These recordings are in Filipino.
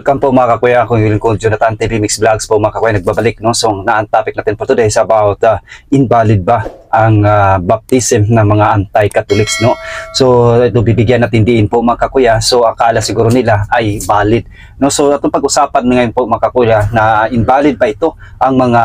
Welcome po mga kakuya, ako yung lingkod Jonathan TV Mix Vlogs po mga kakuya, nagbabalik no. So ang topic natin for today is about invalid ba ang baptism ng mga anti-Catholics no. So ito bibigyan natin diin po mga kakuya. So akala siguro nila ay valid no. So itong pag-usapan ngayon po mga kakuya na invalid ba ito ang mga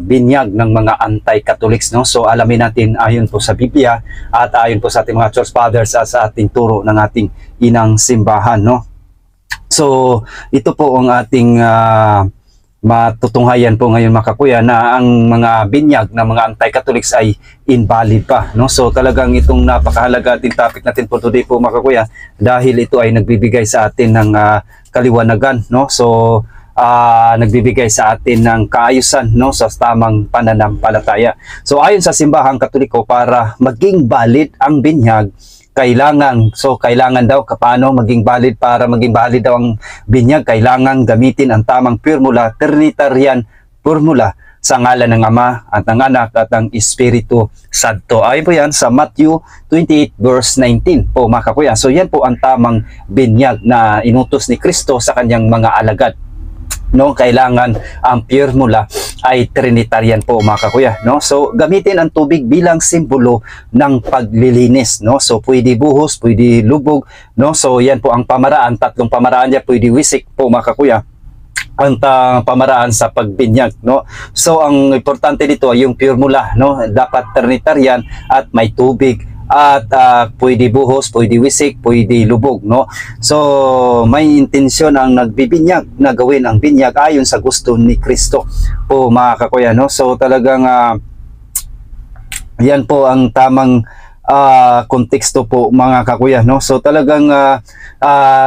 binyag ng mga anti-Catholics no. So alamin natin ayon po sa Biblia at ayon po sa ating mga church fathers at sa ating turo ng ating inang simbahan no. So ito po ang ating matutunghayan po ngayon mga kakuya na ang mga binyag ng mga anti-Catholics ay invalid pa no. So talagang itong napakahalaga ating topic natin for today po mga kakuya dahil ito ay nagbibigay sa atin ng kaliwanagan no. So nagbibigay sa atin ng kaayusan no sa tamang pananampalataya. So ayon sa simbahang Katoliko, para maging valid ang binyag, kailangan daw paano maging valid, para maging valid daw ang binyag, kailangan gamitin ang tamang formula, Trinitarian formula sa ngalan ng Ama at ng Anak at ng Espiritu Santo. Ayon po yan sa Matthew 28 verse 19 po mga kakuya. So yan po ang tamang binyag na inutos ni Kristo sa kanyang mga alagad. No, kailangan ang formula ay Trinitarian po mga kakuya no. So gamitin ang tubig bilang simbolo ng paglilinis no. So pwede buhos, pwede lubog no. So yan po ang pamaraan, tatlong pamaraan niya, pwede wisik po mga kakuya ang pamaraan sa pagbinyag no. So ang importante dito ay yung formula no, dapat Trinitarian at may tubig at pwede buhos, pwede wisik, pwede lubog no. So may intensyon ang nagbibinyag na gawin ang binyag ayon sa gusto ni Kristo po mga kakuya no. So talagang yan po ang tamang konteksto po mga kakuya no. So talagang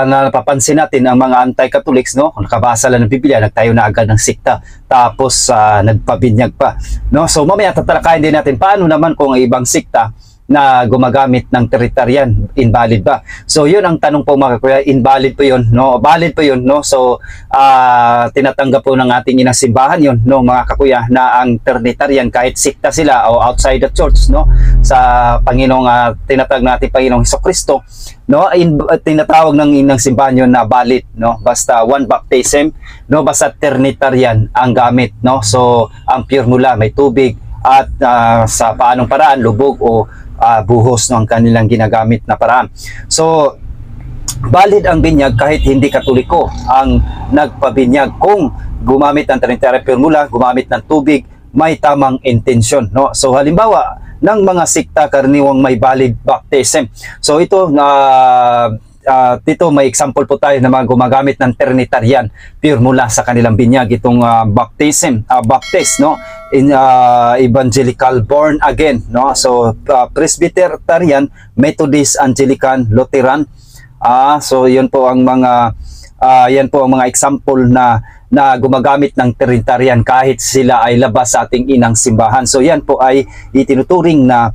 napapansin natin ang mga anti-Catholics no, nakabasa lang ng Biblia, nagtayo na agad ng sikta tapos nagpabinyag pa no. So mamaya tatalakayin din natin paano naman kung ang ibang sikta na gumagamit ng Trinitarian, invalid ba? So yun ang tanong po mga kakuya, invalid po yun no, valid po yun no. So tinatanggap po ng ating inang simbahan yun no mga kakuya na ang Trinitarian kahit sikta sila o outside the church no, sa Panginoong tinatawag natin Panginoong Hesukristo no, tinatawag ng inang simbahan yun na valid no, basta one baptism no, basta Trinitarian ang gamit no. So ang formula may tubig at sa paanong paraan, lubog o buhos no ang kanilang ginagamit na paraan. So valid ang binyag kahit hindi Katoliko ang nagpabinyag kung gumamit ng Trinitarian formula, gumamit ng tubig, may tamang intensyon no. So halimbawa ng mga sikta karaniwang may valid baptism. So ito dito may example po tayo na mga gumagamit ng Trinitarian formula sa kanilang binyag, itong baptist no, in evangelical born again no. So Presbyterian, Methodist, Anglican, Lutheran, so yun po ang mga yan po ang mga example na gumagamit ng Trinitarian kahit sila ay labas sa ating inang simbahan. So yan po ay itinuturing na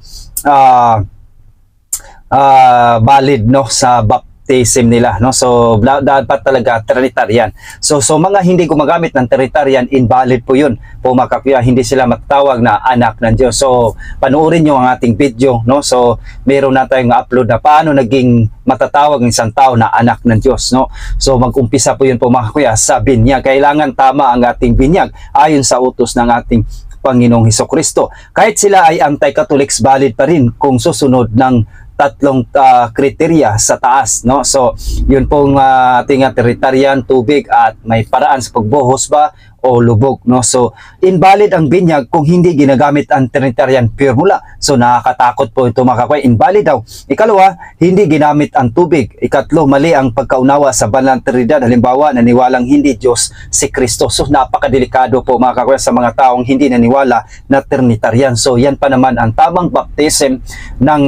valid no sa baptism nila no. So dapat talaga Trinitarian. So mga hindi gumagamit ng Trinitarian, invalid po yun po mga kakuya, hindi sila matatawag na anak ng Diyos. So panoorin nyo ang ating video no. So meron na tayong upload na paano naging matatawag ng isang tao na anak ng Diyos no. So mag-umpisa po yun po mga kakuya sa binyag. Kailangan tama ang ating binyag ayon sa utos ng ating Panginoong Hesukristo. Kahit sila ay anti-Catholics, valid pa rin kung susunod ng tatlong kriteria sa taas no. So yun pong ating Trinitarian, tubig at may paraan sa pagbuhos ba o lubog no. So invalid ang binyag kung hindi ginagamit ang Trinitarian formula. So nakakatakot po ito mga kakuya, invalid daw. Ikalawa, hindi ginamit ang tubig. Ikatlo, mali ang pagkaunawa sa banal na Trinidad, halimbawa naniwalang hindi Diyos si Kristo. So napakadelikado po mga kakuya sa mga taong hindi naniwala na Trinitarian. So yan pa naman ang tamang baptism ng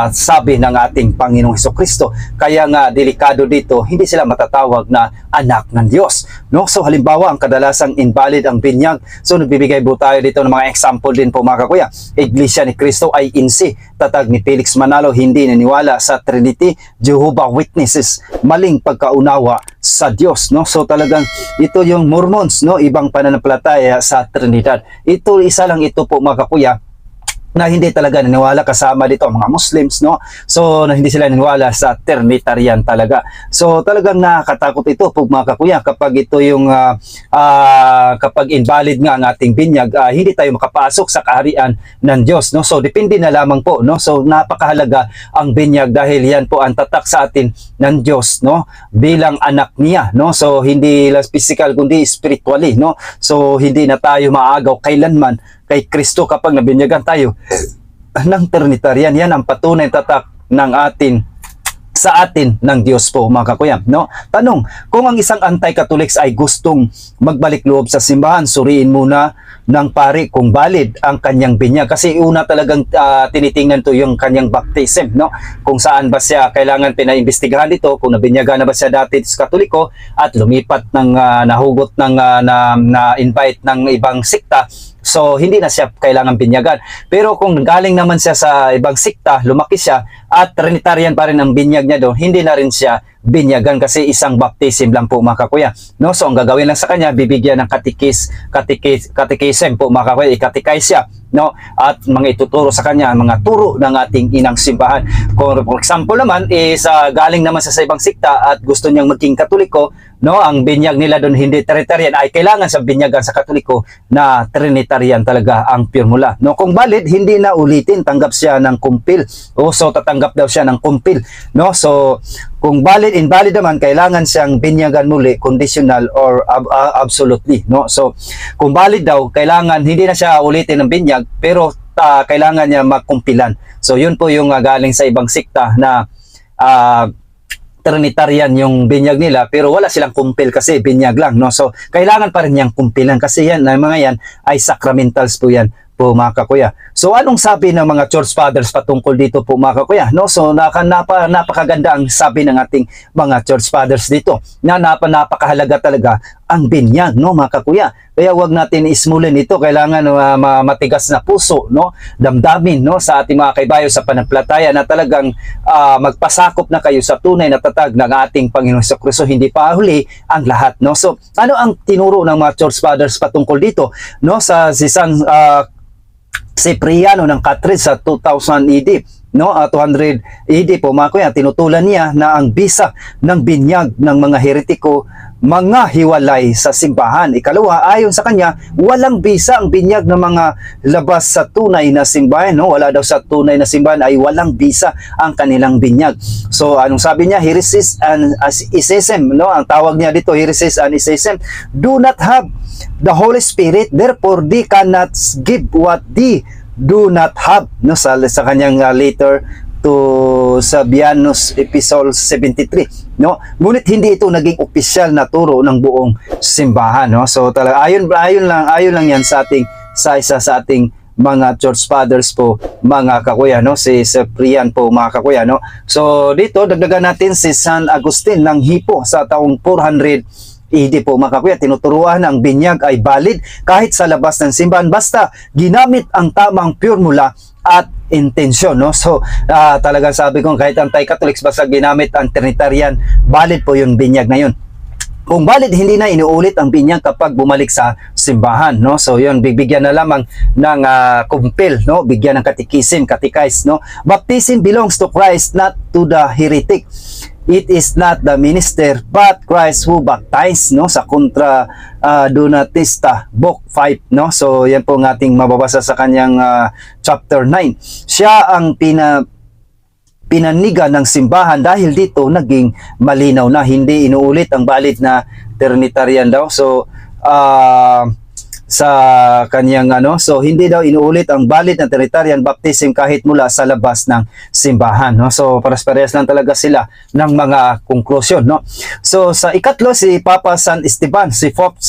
sabi ng ating Panginoong Hesukristo. Kaya nga delikado dito, hindi sila matatawag na anak ng Diyos no. So halimbawa ang kadalasang invalid ang binyag. So nagbibigay po tayo dito ng mga example din po mga kakuya. Iglesia ni Cristo ay INSI, tatag ni Felix Manalo, hindi naniwala sa Trinity. Jehovah Witnesses, maling pagkaunawa sa Diyos no. So talagang ito yung Mormons no, ibang pananampalataya sa Trinidad. Ito isa lang ito po mga kakuya na hindi talaga naniwala, kasama dito ang mga Muslims, no? So na hindi sila naniwala sa Trinitarian talaga. So talagang nakakatakot ito po mga kakuya, kapag ito yung kapag invalid nga ang ating binyag, hindi tayo makapasok sa kaharian ng Diyos, no? So depende na lamang po, no? So napakahalaga ang binyag dahil yan po ang tatak sa atin ng Diyos, no? Bilang anak niya, no? So hindi lang physical kundi spiritually, no? So hindi na tayo maagaw kailanman kay Kristo kapag nabinyagan tayo ng Trinitarian. Yan ang patunay tatak ng atin sa atin ng Diyos po mga kakuya, no? Tanong, kung ang isang anti-Catholics ay gustong magbalik loob sa simbahan, suriin muna ng pari kung valid ang kanyang binyag, kasi una talagang tinitingnan to yung kanyang baptism, no? Kung saan ba siya kailangan pinaimbestigahan dito, kung nabinyagan na ba siya dati sa Katoliko at lumipat ng nahugot ng na-invite ng ibang sikta, so hindi na siya kailangan binyagan. Pero kung galing naman siya sa ibang sikta, lumaki siya at Trinitarian pa rin ang binyag niya doon, hindi na rin siya binyagan kasi isang baptism lang po mga kakuya, no? So ang gagawin lang sa kanya, bibigyan ng catechism po mga kakuya, i-catechize siya, no? At mga ituturo sa kanya ang mga turo ng ating inang simbahan. Kung for example naman is galing naman sa ibang sikta at gusto niyang maging Katoliko, no? Ang binyag nila doon hindi Trinitarian, ay kailangan sa binyagan sa Katoliko na Trinitarian talaga ang pirmula, no? Kung valid, hindi na ulitin, tanggap siya ng kumpil, o so tatanggap daw siya ng kumpil, no? So kung valid, invalid naman, kailangan siyang binyagan muli, conditional or absolutely, no? So kung valid daw, kailangan hindi na siya ulitin ng binyag, pero kailangan niya magkumpilan. So yun po yung galing sa ibang sikta na Trinitarian yung binyag nila, pero wala silang kumpil kasi binyag lang, no? So kailangan pa rin niyang kumpilan kasi yan, mga yan ay sacramentals po yan po mga kakuya. So anong sabi ng mga church fathers patungkol dito po mga kakuya, no? So napakaganda ang sabi ng ating mga church fathers dito, na napakahalaga talaga ang binyag, no mga kakuya. Kaya wag natin ismulin ito, kailangan matigas na puso, no, damdamin, no, sa ating mga kaibayo sa pananampalataya na talagang magpasakop na kayo sa tunay na tatag ng ating Panginoon sa Kristo, hindi pa huli ang lahat, no? So ano ang tinuro ng mga church fathers patungkol dito, no? Sa San Cipriano ng Catrid sa 2000 AD, no, 200 AD po mga kuya, tinutulan niya na ang bisa ng binyag ng mga heretiko mga hiwalay sa simbahan. Ikalawa, ayon sa kanya, walang bisa ang binyag ng mga labas sa tunay na simbahan, no? Wala daw sa tunay na simbahan ay walang bisa ang kanilang binyag. So anong sabi niya? Heresies and schism, no? Ang tawag niya dito, heresies and schism, do not have the Holy Spirit, therefore they cannot give what they do not have, no? Sa kanyang letter to Sabianus Epistle 73, no? Ngunit hindi ito naging opisyal na turo ng buong simbahan, no? So talaga ayon lang yan sa isa sa ating mga church fathers po mga kakuya, no? Si Cyprian po mga kakuya, no? So dito dagdagan natin si San Agustin ng Hippo sa taong 400 AD po mga kakuya. Tinuturuan ang binyag ay valid kahit sa labas ng simbahan basta ginamit ang tamang formula at intensyon, no? So talagang sabi ko, kahit anti-Catholics basta ginamit ang Trinitarian, valid po yung binyag na yun. Kung valid, hindi na inuulit ang binyag kapag bumalik sa simbahan, no? So yun, bibigyan na lamang ng kumpil, no? Bigyan ng catechism, catechize, no? Baptism belongs to Christ, not to the heretic. It is not the minister but Christ who baptized, no? Sa Contra Donatista book 5, no? So yan po ng ating mababasa sa kanyang chapter 9. Siya ang pinanigan ng simbahan, dahil dito naging malinaw na hindi inuulit ang valid na Trinitarian daw. So sa kanyang so hindi daw inuulit ang valid na Trinitarian baptism kahit mula sa labas ng simbahan, no? So parehas lang talaga sila ng mga conclusion, no? So sa ikatlo, si Papa San Esteban, si Pope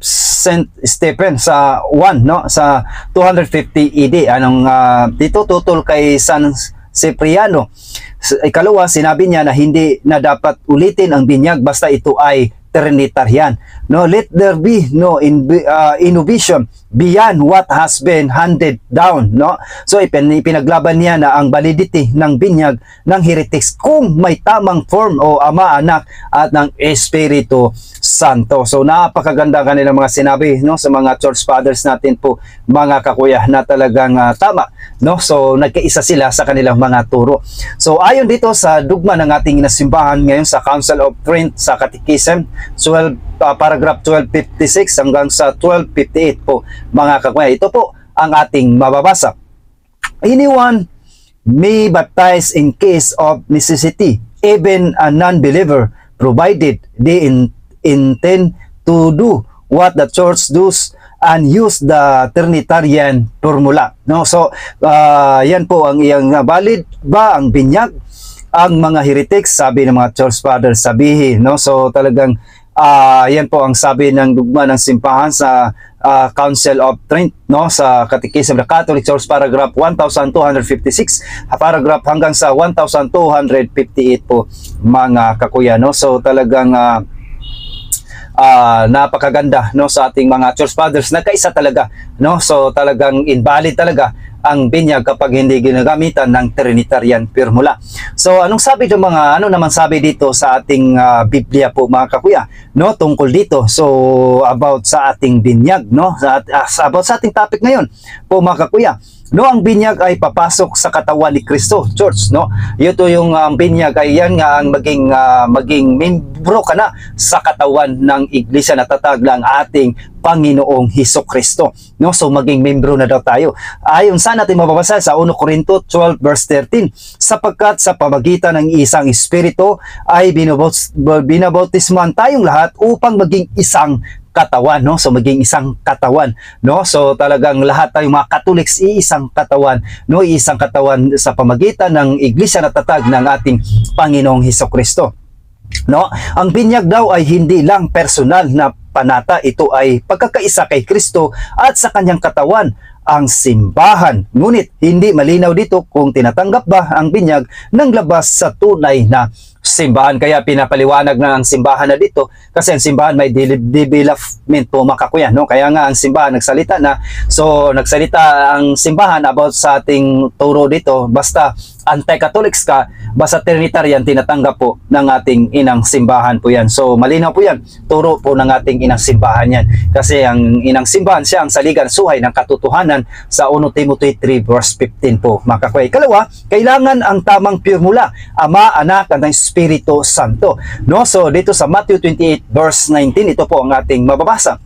Saint Stephen sa 1, no, sa 250 AD. Anong dito tutol kay San Cipriano. Ikalawa, sinabi niya na hindi na dapat ulitin ang binyag basta ito ay Trinitarian, no? Let there be no innovation beyond what has been handed down, no? So ipinaglaban niya na ang validity ng binyag ng heretics kung may tamang form o Ama, Anak at ng Espiritu Santo. So napakaganda kanilang mga sinabi, no, sa mga church fathers natin po, mga kakuya, na talagang tama, no? So nagkaisa sila sa kanilang mga turo. So ayon dito sa dugma ng ating inasimbahan ngayon sa Council of Trent sa Catechism 12 paragraph 1256 hanggang sa 1258 po, mga kakuya, ito po ang ating mababasa. Anyone may baptize in case of necessity, even a non-believer, provided they intend to do what the church does and use the Trinitarian formula, no? So yan po ang iyang valid ba ang binyag. Ang mga heretics, sabi ng mga church fathers, sabihin, no? So talagang yan po ang sabi ng dugma ng simbahan sa Council of Trent, no, sa Catechism of the Catholic Church, paragraph 1256, paragraph hanggang sa 1258 po, mga kakuya, no? So talagang napakaganda, no, sa ating mga church fathers, nagkaisa talaga, no? So talagang invalid talaga ang binyag kapag hindi ginagamitan ng Trinitarian formula. So anong sabi ng mga, ano naman sabi dito sa ating Biblia po, mga kakuya, no, tungkol dito? So about sa ating binyag, no, about sa ating topic ngayon po, mga kakuya, no, ang binyag ay papasok sa katawan ni Kristo, church, no? Ito yung binyag ay yan nga ang maging membro ka na sa katawan ng iglesia na tatag lang ating Panginoong Hesukristo, no? So maging membro na daw tayo. Ayon sa natin mababasa sa 1 Corinto 12 verse 13, sapagkat sa pamagitan ng isang espiritu ay binabautismuhan tayong lahat upang maging isang katawan, no? So maging isang katawan, no? So talagang lahat tayong mga Catholics iisang katawan, no? Iisang katawan sa pamagitan ng iglesia na tatag ng ating Panginoong Hesukristo, no? Ang binyag daw ay hindi lang personal na panata, ito ay pagkakaisa kay Kristo at sa kanyang katawan, ang simbahan. Ngunit hindi malinaw dito kung tinatanggap ba ang binyag ng labas sa tunay na simbahan. Kaya pinapaliwanag na ang simbahan na dito, kasi ang simbahan may development po, mga kakuya, no? Kaya nga ang simbahan nagsalita na. So nagsalita ang simbahan about sa ating turo dito, basta anti-Catholics ka, basta Trinitarian, tinatanggap po ng ating inang simbahan po yan. So malinaw po yan, turo po ng ating inang simbahan yan, kasi ang inang simbahan siya ang saligan suhay ng katotohanan sa 1 Timothy 3 verse 15 po, mga kakuya. Ikalawa, kailangan ang tamang formula, Ama, Anak at ng Espiritu Santo, no? So dito sa Matthew 28 verse 19, ito po ang ating mababasa.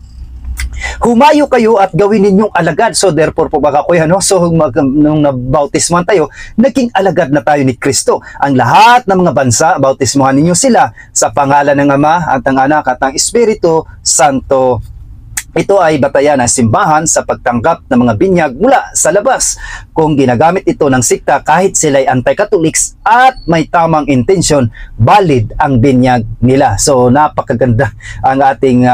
Humayo kayo at gawin ninyong alagad. So therefore po, mga kakuya, no? So nung nabautismuhan tayo, naging alagad na tayo ni Kristo. Ang lahat ng mga bansa, bautismuhan ninyo sila sa pangalan ng Ama at ng Anak at ng Espiritu Santo. Ito ay batayan ng simbahan sa pagtanggap ng mga binyag mula sa labas. Kung ginagamit ito ng sikta, kahit sila'y anti-Catholics at may tamang intention, valid ang binyag nila. So napakaganda ang ating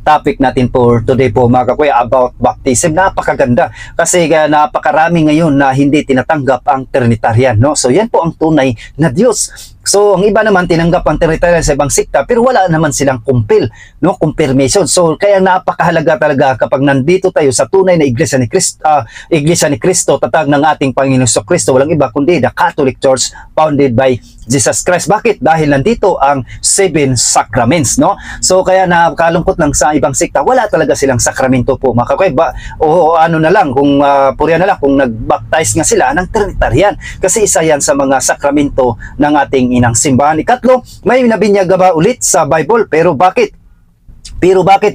topic natin for today po, mga kakuya, about baptism. Napakaganda kasi napakarami ngayon na hindi tinatanggap ang Trinitarian, no? So yan po ang tunay na Diyos. So ang iba naman tinanggap ang Trinitarian sa ibang sikta, pero wala naman silang kumpil, no, confirmation. So kaya napakahalaga talaga kapag nandito tayo sa tunay na iglesia ni Kristo, tatag ng ating Panginoong Jesucristo, walang iba kundi the Catholic Church founded by Jesus Christ. Bakit? Dahil nandito ang 7 sacraments, no? So kaya nakalungkot lang sa ibang sikta, wala talaga silang sakramento po, mga kakuya. O ano na lang, kung purya na lang kung nag-baptize nga sila ng Trinitarian, kasi isa yan sa mga sakramento ng ating inang simbahan. Ikatlo, may nabinyag ba ulit sa Bible? Pero bakit?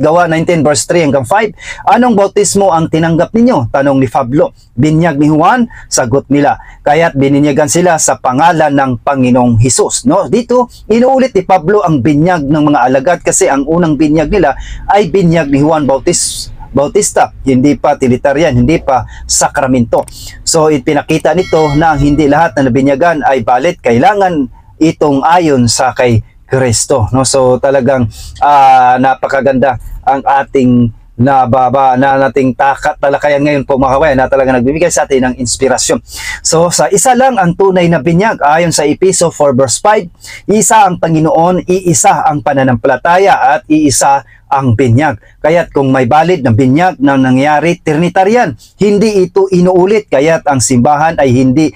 Gawa 19 verse 3 hanggang 5. Anong bautismo ang tinanggap ninyo? Tanong ni Pablo. Binyag ni Juan? Sagot nila. Kaya't bininyagan sila sa pangalan ng Panginoong Hesus, no? Dito inuulit ni Pablo ang binyag ng mga alagad, kasi ang unang binyag nila ay binyag ni Juan Bautista, hindi pa Trinitarian, hindi pa sakramento. So ipinakita nito na hindi lahat na nabinyagan ay valid, kailangan itong ayon sa kay Kristo, no? So talagang napakaganda ang ating nating talakayan ngayon po, mga kabayan, na talaga nagbibigay sa atin ng inspirasyon. So sa isa lang ang tunay na binyag, ayon sa Efeso 4 verse 5, isa ang Panginoon, iisa ang pananampalataya at iisa ang binyag. Kaya't kung may valid na binyag na nangyari, Trinitarian, hindi ito inuulit. Kaya't ang simbahan ay hindi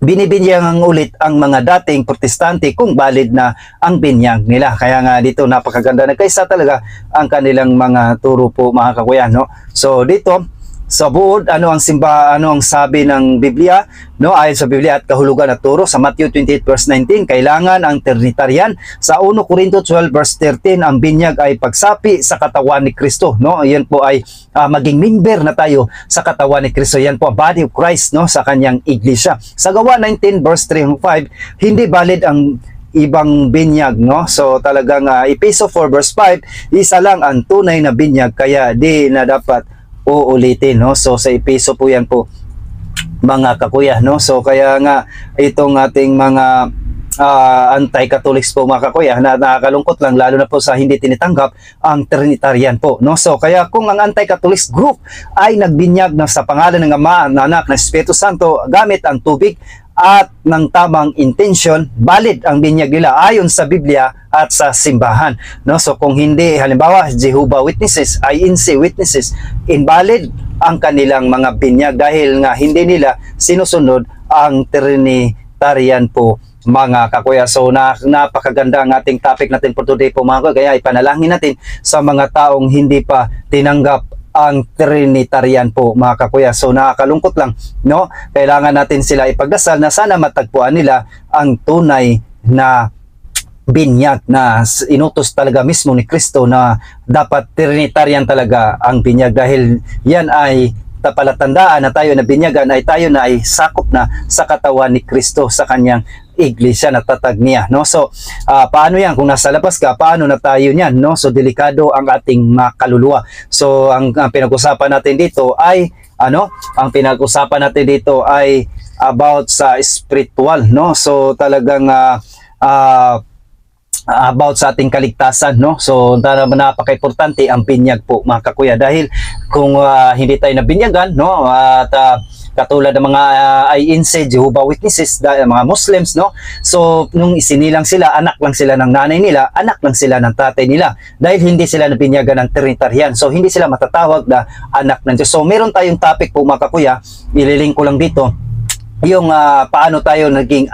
binibinyang ulit ang mga dating protestante kung valid na ang binyag nila. Kaya nga dito napakaganda na kaysa talaga ang kanilang mga turo po mga kakuya, no? So dito sa buod, ano ang sabi ng Biblia, no? Ayon sa Biblia at kahulugan at turo sa Matthew 28 verse 19, kailangan ang Trinitarian. Sa 1 Corinto 12 verse 13, ang binyag ay pagsapi sa katawan ni Kristo, no? Yan po ay maging member na tayo sa katawan ni Kristo. Yan po ang body of Christ, no? Sa kanyang iglesia. Sa Gawa 19 verse 3 5, hindi valid ang ibang binyag, no? So talagang Efeso 4 verse 5, isa lang ang tunay na binyag, kaya di na dapat uulitin, no? So sa Efeso po yan po mga kakuya, no? So kaya nga itong ating mga anti-Catholics po mga kakuya, na nakakalungkot lang lalo na po sa hindi tinitanggap ang Trinitarian po, no? So kaya kung ang anti-Catholics group ay nagbinyag na sa pangalan ng Ama, ng Anak, ng Espiritu Santo gamit ang tubig at ng tamang intention, valid ang binyag nila ayon sa Biblia at sa simbahan, no? So kung hindi, halimbawa Jehovah Witnesses, INC Witnesses, invalid ang kanilang mga binyag dahil nga hindi nila sinusunod ang Trinitarian po mga kakuya. So napakaganda ang ating topic natin for today po mga kakuya, kaya ipanalangin natin sa mga taong hindi pa tinanggap ang Trinitarian po mga kakuya. So nakakalungkot lang, no? Kailangan natin sila ipagdasal na sana matagpuan nila ang tunay na binyag na inutos talaga mismo ni Kristo, na dapat Trinitarian talaga ang binyag, dahil yan ay palatandaan na tayo na binyagan ay tayo na ay sakop na sa katawan ni Kristo sa kanyang iglesia na tatag niya, no? So paano yan kung nasa labas ka, paano na tayo niyan, no? So delikado ang ating makaluluwa. So ang pinag-usapan natin dito ay ang pinag-usapan natin dito ay about sa spiritual, no? So talagang about sa ating kaligtasan, no? So napaka-importante ang binyag po mga kakuya, dahil kung hindi tayo nabinyagan, no, at katulad ng mga INC, Jehovah Witnesses, mga Muslims, no? So nung isinilang sila, anak lang sila ng nanay nila, anak lang sila ng tatay nila, dahil hindi sila nabinyagan ng Trinitarian. So hindi sila matatawag na anak ng Diyos. So meron tayong topic po mga kakuya, ililink ko lang dito yung paano tayo naging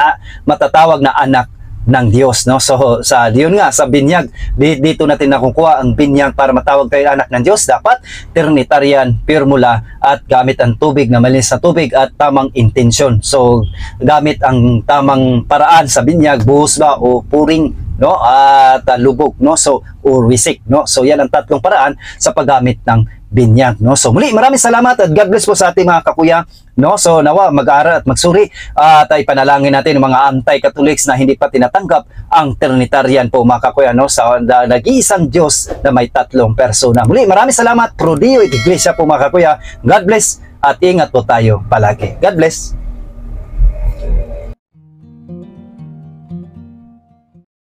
matatawag na anak ng Diyos, no? So sa yun nga, sa binyag, dito natin nakukuha ang binyag para matawag tayo anak ng Diyos. Dapat Trinitarian, formula, at gamit ang tubig na malinis na tubig at tamang intensyon. So gamit ang tamang paraan sa binyag, buhos ba o puring, no? At lubog, no? So or wisik, no? So yan ang tatlong paraan sa paggamit ng binyag, no? So muli, maraming salamat at God bless po sa ating mga kakuya, no? So nawa mag-aaral at magsuri at ay panalangin natin ng mga anti-Catholics na hindi pa tinatanggap ang Trinitarian po mga kakuya, no? Sa nag-iisang Diyos na may tatlong persona. Muli, maraming salamat. Pro Dio Iglesia po mga kakuya. God bless at ingat po tayo palagi. God bless.